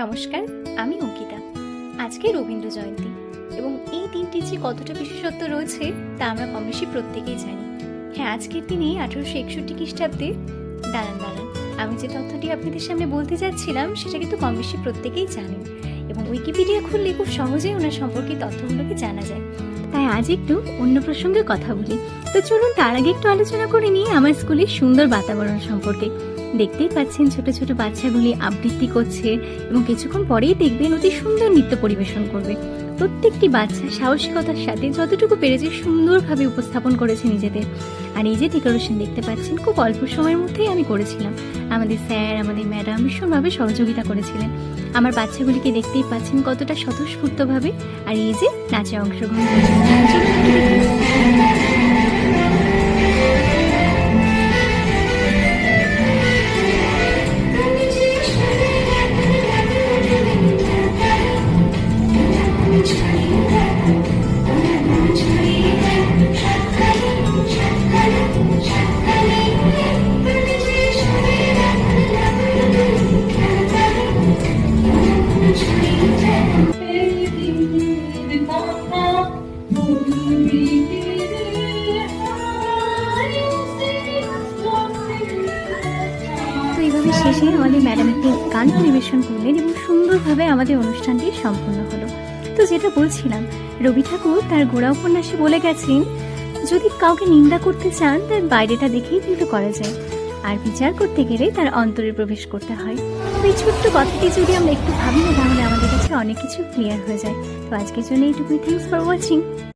নমস্কার, আমি অঙ্কিতা। আজকে রবীন্দ্র জয়ন্তী এবং এই দিনটির যে কতটা বিশেষত্ব রয়েছে তা আমরা কম বেশি প্রত্যেকেই জানি। হ্যাঁ, আজকের দিনে 1861 খ্রিস্টাব্দে দাঁড়ান আমি যে তথ্যটি আপনাদের সামনে বলতে যাচ্ছিলাম সেটা কিন্তু কম বেশি প্রত্যেকেই জানেন এবং উইকিপিডিয়া খুললে খুব সহজেই ওনার সম্পর্কে তথ্যগুলোকে জানা যায়। তাই আজ একটু অন্য প্রসঙ্গে কথা বলি। তো চলুন তার আগে একটু আলোচনা করে নিই আমার স্কুলের সুন্দর বাতাবরণ সম্পর্কে। দেখতেই পাচ্ছেন ছোট ছোট বাচ্চাগুলি আবৃত্তি করছে এবং কিছুক্ষণ পরেই দেখবেন অতি সুন্দর নৃত্য পরিবেশন করবে। প্রত্যেকটি বাচ্চা সাহসিকতার সাথে যতটুকু পেরেছে সুন্দরভাবে উপস্থাপন করেছে নিজেদের। আর এই যে ডেকোরেশন দেখতে পাচ্ছেন খুব অল্প সময়ের মধ্যেই আমি করেছিলাম। আমাদের স্যার, আমাদের ম্যাডাম ভীষণভাবে সহযোগিতা করেছিলেন। আমার বাচ্চাগুলিকে দেখতেই পাচ্ছেন কতটা স্বতঃস্ফূর্তভাবে আর এই যে নাচে অংশগ্রহণ করেছে। তো এইভাবে শেষে আমাদের ম্যাডাম একটি গান পরিবেশন করলেন এবং সুন্দরভাবে আমাদের অনুষ্ঠানটি সম্পূর্ণ হলো। তো যেটা বলছিলাম, রবি ঠাকুর তার গোড়া উপন্যাসে বলে গেছেন, যদি কাউকে নিন্দা করতে চান তার বাইরেটা দেখেই কিন্তু করা যায়, আর বিচার করতে গেলে তার অন্তরে প্রবেশ করতে হয়। তো এই ছোট্ট কথাটি যদি আমরা একটু ভাবি না, তাহলে আমাদের কাছে অনেক কিছু ক্লিয়ার হয়ে যায়। তো আজকের জন্য এইটুকুই। Thanks for watching.